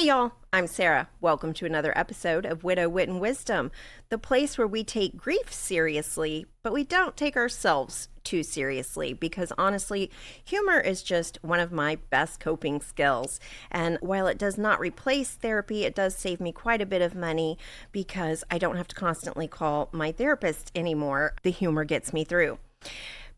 y'all, I'm Sarah. Welcome to another episode of Widow Wit Wisdom, the place where we take grief seriously, but we don't take ourselves too seriously because honestly, humor is just one of my best coping skills. And while it does not replace therapy, it does save me quite a bit of money because I don't have to constantly call my therapist anymore. The humor gets me through.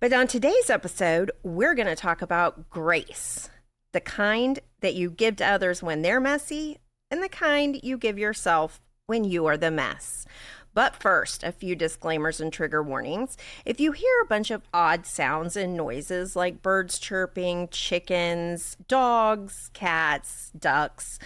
But on today's episode, we're going to talk about grace. The kind that you give to others when they're messy, and the kind you give yourself when you are the mess. But first, a few disclaimers and trigger warnings. If you hear a bunch of odd sounds and noises like birds chirping, chickens, dogs, cats, ducks,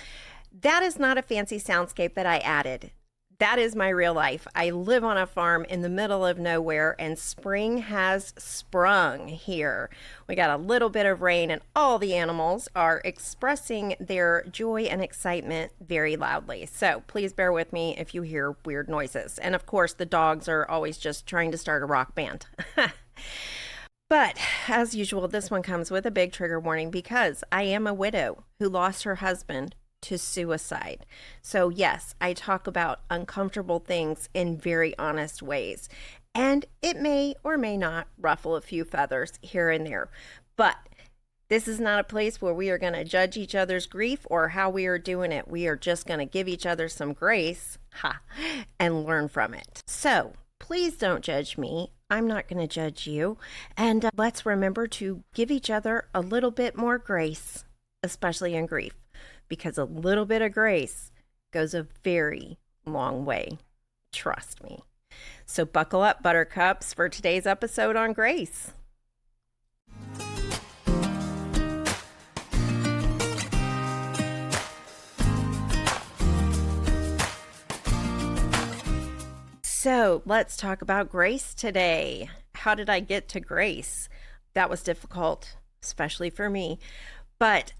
that is not a fancy soundscape that I added. That is my real life. I live on a farm in the middle of nowhere, and spring has sprung here. We got a little bit of rain, and all the animals are expressing their joy and excitement very loudly. So please bear with me if you hear weird noises. And of course, the dogs are always just trying to start a rock band. But as usual, this one comes with a big trigger warning because I am a widow who lost her husband to suicide. So yes, I talk about uncomfortable things in very honest ways, and it may or may not ruffle a few feathers here and there. But this is not a place where we are going to judge each other's grief or how we are doing it. We are just going to give each other some grace, and learn from it. So please don't judge me. I'm not going to judge you. And let's remember to give each other a little bit more grace, especially in grief, because a little bit of grace goes a very long way. Trust me. So buckle up, buttercups, for today's episode on grace. So let's talk about grace today. How did I get to grace? That was difficult, especially for me. But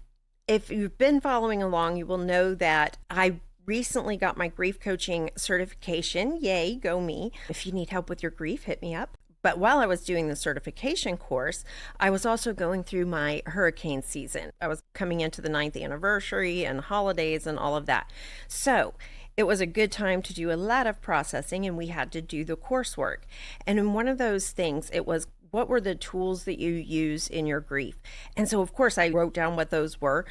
if you've been following along, you will know that I recently got my grief coaching certification. Yay, go me. If you need help with your grief, hit me up. But while I was doing the certification course, I was also going through my hurricane season. I was coming into the 9th anniversary and holidays and all of that. So it was a good time to do a lot of processing, and we had to do the coursework. And in one of those things, it was, what were the tools that you use in your grief? And so, of course, I wrote down what those were.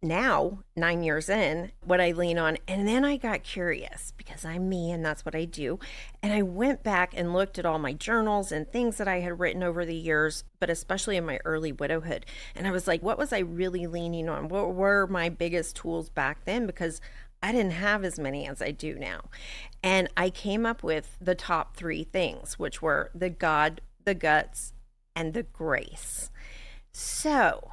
Now, 9 years in, what I lean on. And then I got curious because I'm me and that's what I do. And I went back and looked at all my journals and things that I had written over the years, but especially in my early widowhood. And I was like, what was I really leaning on? What were my biggest tools back then? Because I didn't have as many as I do now. And I came up with the top 3 things, which were the God, the guts, and the grace. So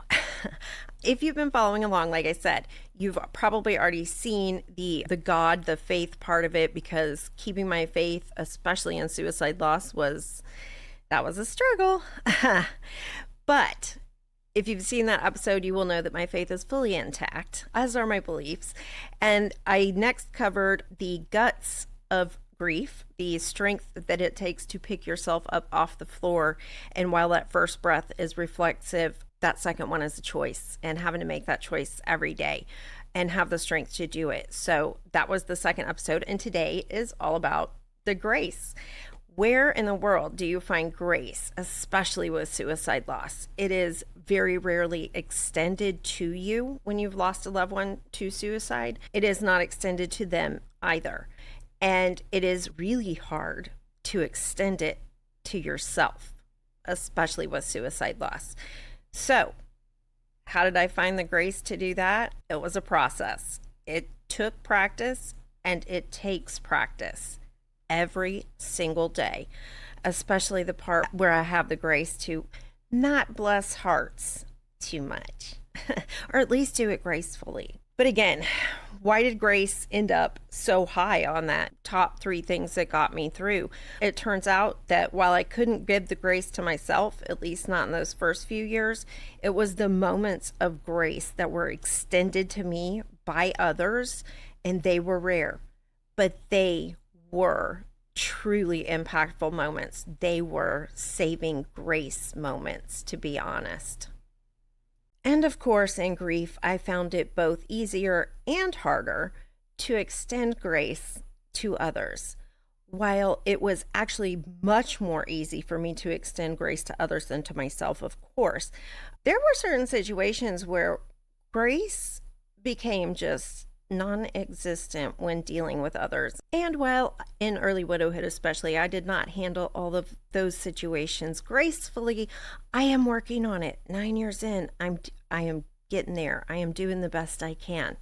if you've been following along, like I said, you've probably already seen the God, the faith part of it, because keeping my faith, especially in suicide loss, that was a struggle. But if you've seen that episode, you will know that my faith is fully intact, as are my beliefs. And I next covered the guts of grief, the strength that it takes to pick yourself up off the floor. And while that first breath is reflexive, that second one is a choice, and having to make that choice every day and have the strength to do it. So that was the second episode. And today is all about the grace. Where in the world do you find grace, especially with suicide loss? It is very rarely extended to you when you've lost a loved one to suicide. It is not extended to them either. And it is really hard to extend it to yourself, especially with suicide loss. So, how did I find the grace to do that? It was a process. It took practice, and it takes practice every single day, especially the part where I have the grace to not bless hearts too much, or at least do it gracefully. But again, why did grace end up so high on that top 3 things that got me through? It turns out that while I couldn't give the grace to myself, at least not in those first few years, it was the moments of grace that were extended to me by others, and they were rare, but they were truly impactful moments. They were saving grace moments, to be honest. And of course, in grief, I found it both easier and harder to extend grace to others. While it was actually much more easy for me to extend grace to others than to myself, of course, there were certain situations where grace became just non existent when dealing with others. And while in early widowhood, especially, I did not handle all of those situations gracefully, I am working on it. 9 years in, I am getting there. I am doing the best I can.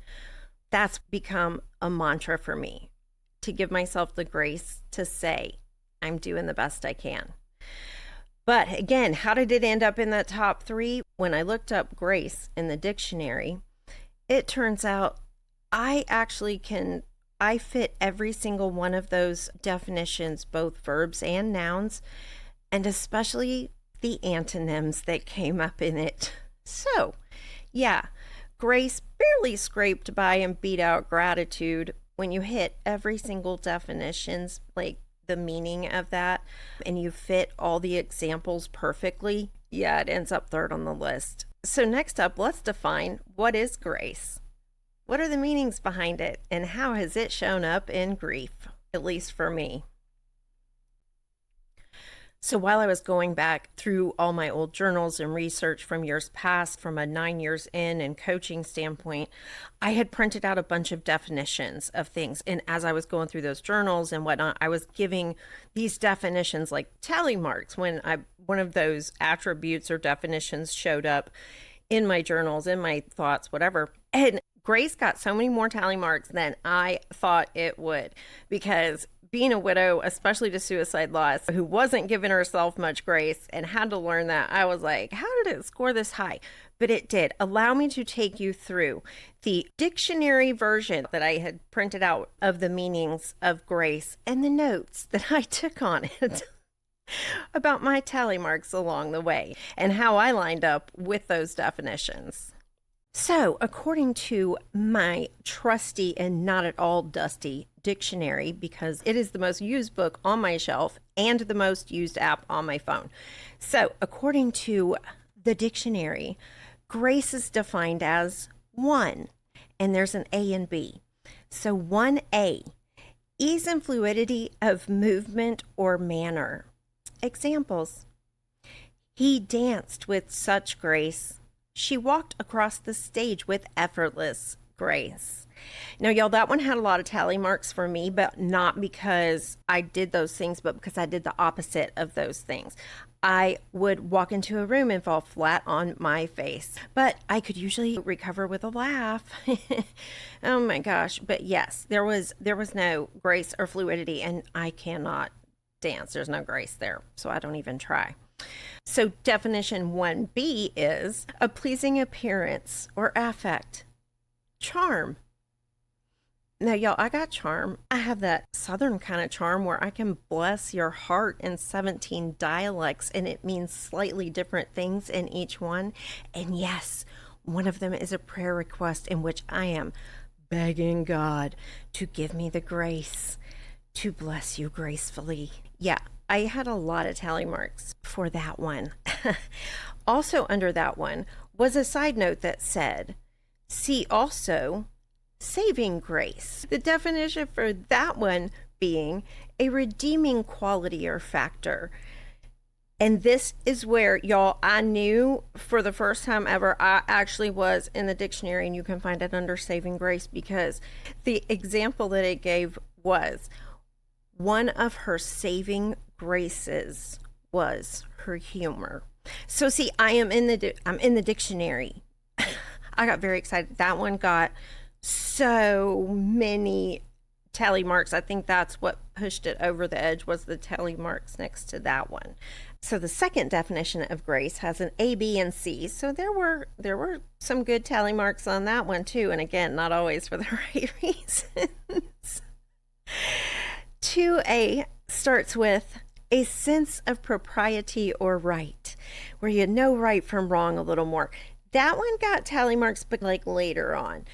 That's become a mantra for me, to give myself the grace to say, I'm doing the best I can. But again, how did it end up in that top 3? When I looked up grace in the dictionary, it turns out I fit every single one of those definitions, both verbs and nouns, and especially the antonyms that came up in it. So, yeah, grace barely scraped by and beat out gratitude when you hit every single definitions, like the meaning of that, and you fit all the examples perfectly. Yeah, it ends up third on the list. So next up, let's define what is grace. What are the meanings behind it, and how has it shown up in grief, at least for me? So while I was going back through all my old journals and research from years past, from a 9 years in and coaching standpoint, I had printed out a bunch of definitions of things. And as I was going through those journals and whatnot, I was giving these definitions like tally marks when one of those attributes or definitions showed up in my journals, in my thoughts, whatever. And Grace got so many more tally marks than I thought it would, because being a widow, especially to suicide loss, who wasn't giving herself much grace and had to learn that, I was like, how did it score this high? But it did. Allow me to take you through the dictionary version that I had printed out of the meanings of grace and the notes that I took on it about my tally marks along the way and how I lined up with those definitions. So, according to my trusty and not at all dusty dictionary, because it is the most used book on my shelf and the most used app on my phone. So, according to the dictionary, grace is defined as 1, and there's an A and B. So, 1A, ease and fluidity of movement or manner. Examples: he danced with such grace. She walked across the stage with effortless grace. Now, y'all, that one had a lot of tally marks for me, but not because I did those things, but because I did the opposite of those things. I would walk into a room and fall flat on my face, but I could usually recover with a laugh. Oh my gosh. But yes, there was no grace or fluidity, and I cannot dance. There's no grace there, so I don't even try. So definition 1B is a pleasing appearance or affect. Charm. Now, y'all, I got charm. I have that Southern kind of charm where I can bless your heart in 17 dialects, and it means slightly different things in each one. And yes, one of them is a prayer request in which I am begging God to give me the grace to bless you gracefully. Yeah, I had a lot of tally marks for that one. Also under that one was a side note that said, see also saving grace. The definition for that one being a redeeming quality or factor. And this is where, y'all, I knew for the first time ever I actually was in the dictionary, and you can find it under saving grace, because the example that it gave was one of her saving graces was her humor. So see, I'm in the dictionary. I got very excited. That one got so many tally marks. I think that's what pushed it over the edge, was the tally marks next to that one. So the second definition of grace has an A, B, and C. So there were some good tally marks on that one too. And again, not always for the right reasons. 2A starts with a sense of propriety or right, where you know right from wrong a little more. That one got tally marks, but like later on.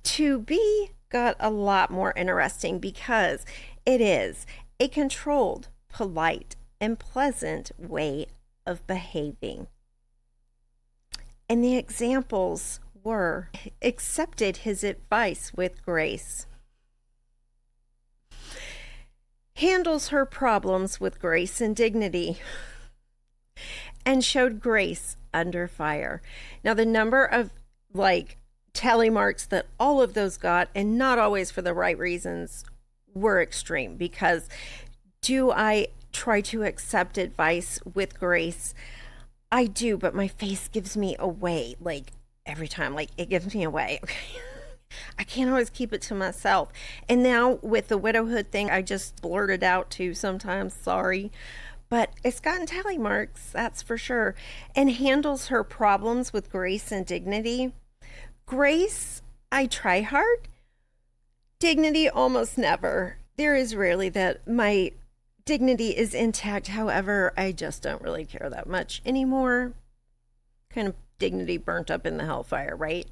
2B got a lot more interesting because it is a controlled, polite, and pleasant way of behaving. And the examples were accepted his advice with grace, handles her problems with grace and dignity, and showed grace under fire. Now, the number of tally marks that all of those got, and not always for the right reasons, were extreme. Because do I try to accept advice with grace? I do, but my face gives me away every time. It gives me away. Okay. I can't always keep it to myself. And now with the widowhood thing, I just blurted out too sometimes, sorry. But it's gotten tally marks, that's for sure. And handles her problems with grace and dignity. Grace, I try hard. Dignity, almost never. There is rarely that my dignity is intact. However, I just don't really care that much anymore. Kind of dignity burnt up in the hellfire, right?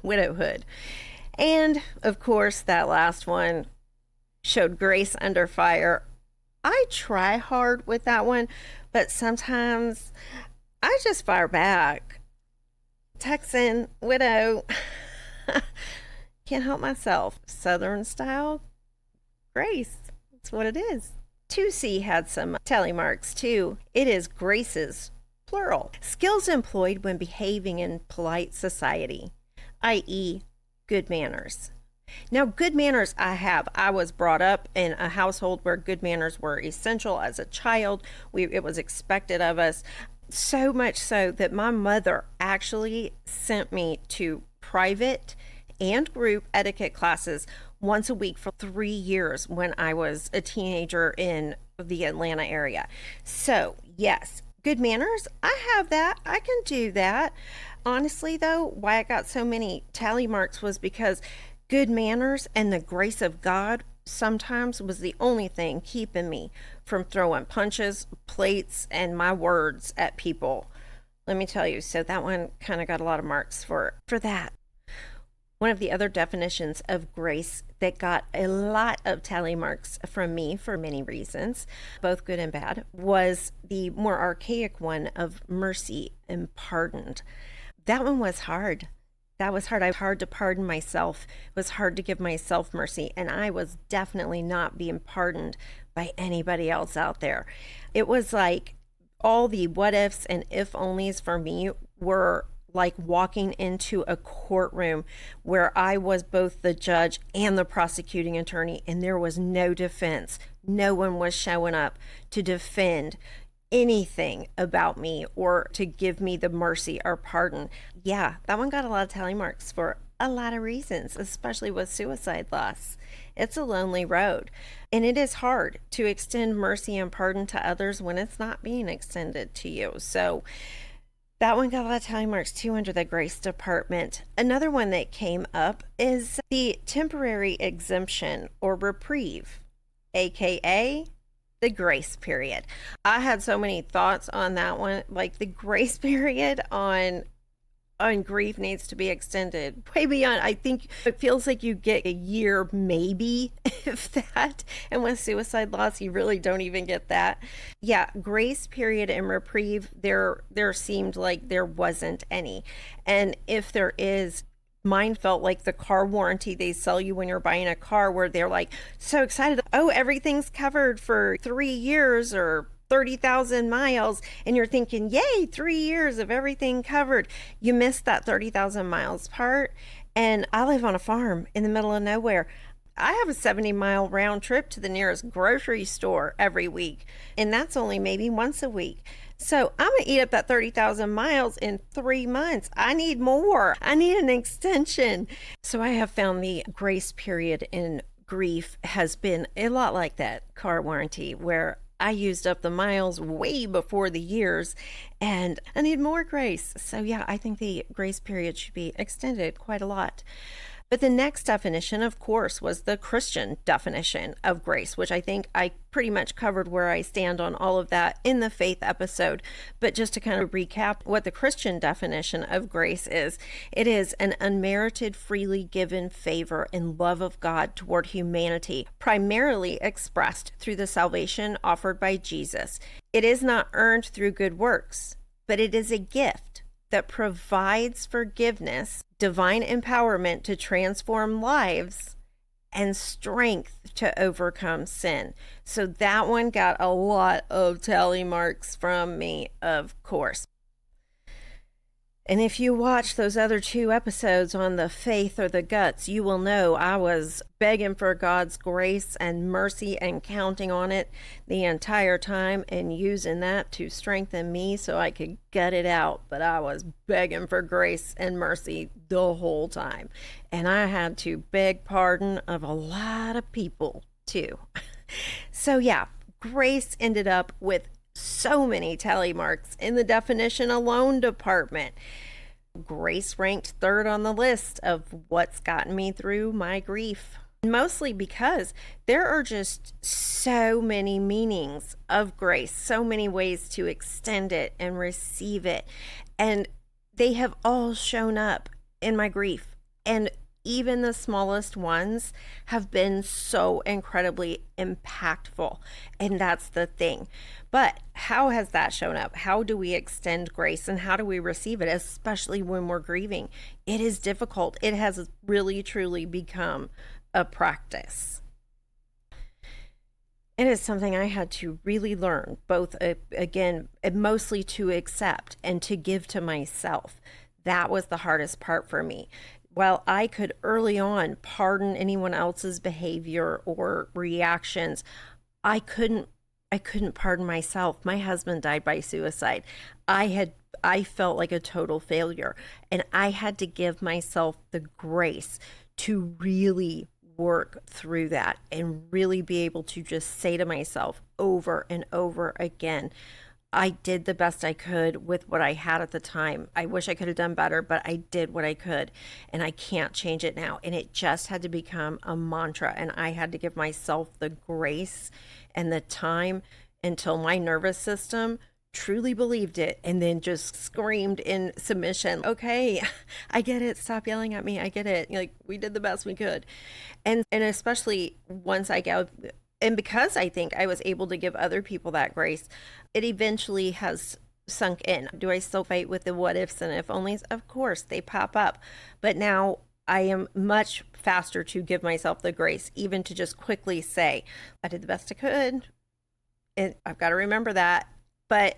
Widowhood. And of course, that last one showed grace under fire. I try hard with that one, but sometimes I just fire back. Texan, widow. Can't help myself. Southern style grace. That's what it is. 2C had some tally marks too. It is graces, plural. Skills employed when behaving in polite society, i.e., good manners. Now, good manners I was brought up in a household where good manners were essential as a child. It was expected of us. So much so that my mother actually sent me to private and group etiquette classes once a week for 3 years when I was a teenager in the Atlanta area. So, yes, good manners, I have that. I can do that. Honestly, though, why I got so many tally marks was because good manners and the grace of God sometimes was the only thing keeping me from throwing punches, plates, and my words at people. Let me tell you, so that one kind of got a lot of marks for that. One of the other definitions of grace that got a lot of tally marks from me for many reasons, both good and bad, was the more archaic one of mercy and pardoned. That one was hard. That was hard. I was hard to pardon myself. It was hard to give myself mercy. And I was definitely not being pardoned by anybody else out there. It was like all the what ifs and if onlys for me were like walking into a courtroom where I was both the judge and the prosecuting attorney, and there was no defense. No one was showing up to defend anything about me or to give me the mercy or pardon. Yeah, that one got a lot of tally marks for a lot of reasons, especially with suicide loss. It's a lonely road, and it is hard to extend mercy and pardon to others when it's not being extended to you. So that one got a lot of tally marks too under the grace department. Another one that came up is the temporary exemption or reprieve, aka the grace period. I had so many thoughts on that one. Like the grace period on grief needs to be extended way beyond. I think it feels like you get a year, maybe, if that. And with suicide loss, you really don't even get that. Yeah, grace period and reprieve, there seemed like there wasn't any. And if there is, mine felt like the car warranty they sell you when you're buying a car, where they're like so excited. Oh, everything's covered for 3 years or 30,000 miles. And you're thinking, yay, 3 years of everything covered. You missed that 30,000 miles part. And I live on a farm in the middle of nowhere. I have a 70-mile round trip to the nearest grocery store every week. And that's only maybe once a week. So I'm going to eat up that 30,000 miles in 3 months. I need more. I need an extension. So I have found the grace period in grief has been a lot like that car warranty, where I used up the miles way before the years and I need more grace. So yeah, I think the grace period should be extended quite a lot. But the next definition, of course, was the Christian definition of grace, which I think I pretty much covered where I stand on all of that in the faith episode. But just to kind of recap what the Christian definition of grace is, it is an unmerited, freely given favor and love of God toward humanity, primarily expressed through the salvation offered by Jesus. It is not earned through good works, but it is a gift that provides forgiveness, divine empowerment to transform lives, and strength to overcome sin. So that one got a lot of tally marks from me, of course. And if you watch those other 2 episodes on the faith or the guts, you will know I was begging for God's grace and mercy and counting on it the entire time and using that to strengthen me so I could gut it out. But I was begging for grace and mercy the whole time. And I had to beg pardon of a lot of people too. So yeah, grace ended up with so many tally marks in the definition alone department. Grace ranked 3rd on the list of what's gotten me through my grief. Mostly because there are just so many meanings of grace, so many ways to extend it and receive it. And they have all shown up in my grief. And even the smallest ones have been so incredibly impactful. And that's the thing. But how has that shown up? How do we extend grace and how do we receive it, especially when we're grieving? It is difficult. It has really, truly become a practice. It is something I had to really learn, both, again, mostly to accept and to give to myself. That was the hardest part for me. While I could early on pardon anyone else's behavior or reactions, I couldn't pardon myself. My husband died by suicide. I felt like a total failure, and I had to give myself the grace to really work through that and really be able to just say to myself over and over again, I did the best I could with what I had at the time. I wish I could have done better, but I did what I could, and I can't change it now. And it just had to become a mantra, and I had to give myself the grace and the time until my nervous system truly believed it and then just screamed in submission, okay, I get it, stop yelling at me, I get it, like, we did the best we could. And especially once I got, and because I think I was able to give other people that grace, it eventually has sunk in. Do I still fight with the what ifs and if onlys? Of course, they pop up. But now I am much faster to give myself the grace, even to just quickly say, I did the best I could. And I've got to remember that. But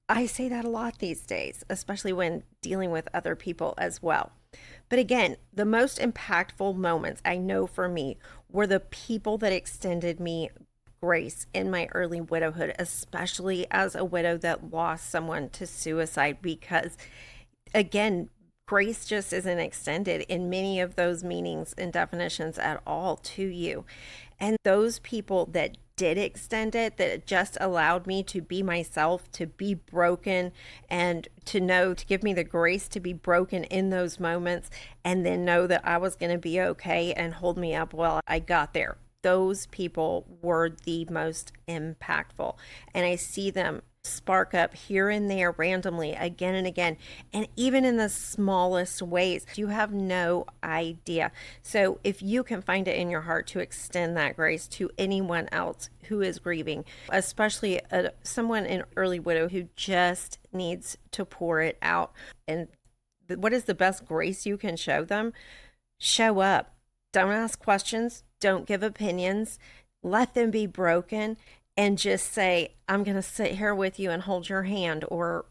I say that a lot these days, especially when dealing with other people as well. But again, the most impactful moments I know for me were the people that extended me grace in my early widowhood, especially as a widow that lost someone to suicide, because again, grace just isn't extended in many of those meanings and definitions at all to you. And those people that did extend it, that it just allowed me to be myself, to be broken, and to know, to give me the grace to be broken in those moments, and then know that I was going to be okay and hold me up while I got there. Those people were the most impactful. And I see them spark up here and there randomly again and again, and even in the smallest ways. You have no idea. So if you can find it in your heart to extend that grace to anyone else who is grieving, especially someone in early widow who just needs to pour it out, and what is the best grace you can show them? Show up. Don't ask questions. Don't give opinions. Let them be broken. And just say, I'm going to sit here with you and hold your hand, or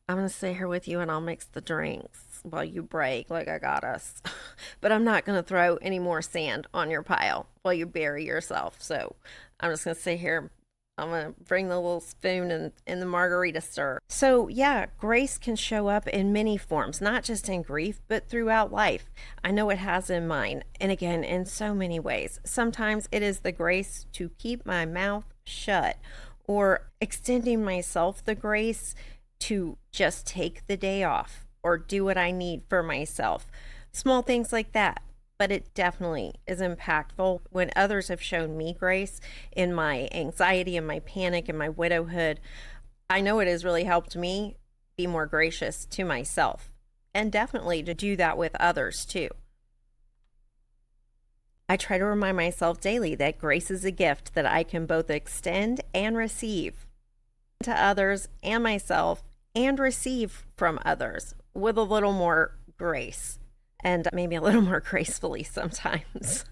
I'm going to sit here with you and I'll mix the drinks while you break, like I got us. But I'm not going to throw any more sand on your pile while you bury yourself. So I'm just going to sit here. I'm going to bring the little spoon and the margarita stir. So yeah, grace can show up in many forms, not just in grief, but throughout life. I know it has in mine. And again, in so many ways. Sometimes it is the grace to keep my mouth shut, or extending myself the grace to just take the day off or do what I need for myself. Small things like that. But it definitely is impactful when others have shown me grace in my anxiety and my panic and my widowhood. I know it has really helped me be more gracious to myself, and definitely to do that with others too. I try to remind myself daily that grace is a gift that I can both extend and receive to others and myself and receive from others with a little more grace and maybe a little more gracefully sometimes.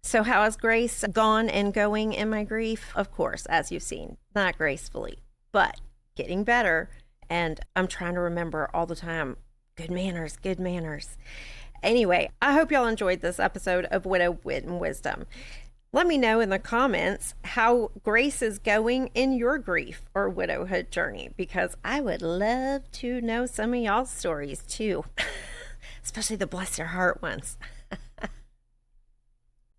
So, how has grace gone and going in my grief? Of course, as you've seen, not gracefully, but getting better. And I'm trying to remember all the time, good manners, good manners. Anyway, I hope y'all enjoyed this episode of Widow Wit and Wisdom. Let me know in the comments how grace is going in your grief or widowhood journey, because I would love to know some of y'all's stories too, especially the bless your heart ones.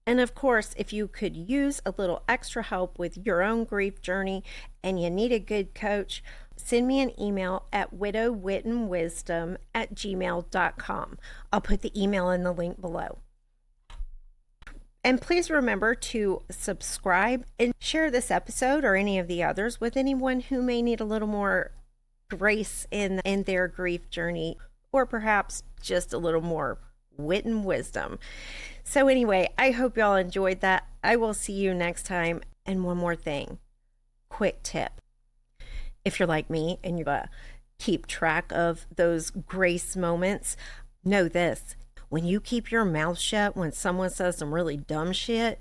And of course, if you could use a little extra help with your own grief journey and you need a good coach, send me an email at widowwitandwisdom@gmail.com. I'll put the email in the link below. And please remember to subscribe and share this episode or any of the others with anyone who may need a little more grace in their grief journey, or perhaps just a little more wit and wisdom. So anyway, I hope y'all enjoyed that. I will see you next time. And one more thing, quick tip. If you're like me and you keep track of those grace moments, know this. When you keep your mouth shut when someone says some really dumb shit,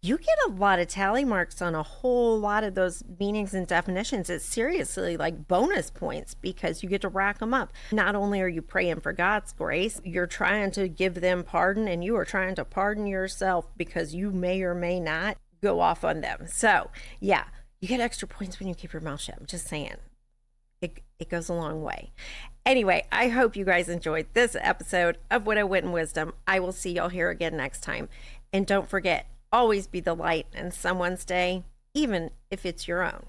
you get a lot of tally marks on a whole lot of those meanings and definitions. It's seriously like bonus points because you get to rack them up. Not only are you praying for God's grace, you're trying to give them pardon, and you are trying to pardon yourself because you may or may not go off on them. So yeah, you get extra points when you keep your mouth shut. I'm just saying. It goes a long way. Anyway, I hope you guys enjoyed this episode of Widow Wit and Wisdom. I will see y'all here again next time. And don't forget, always be the light in someone's day, even if it's your own.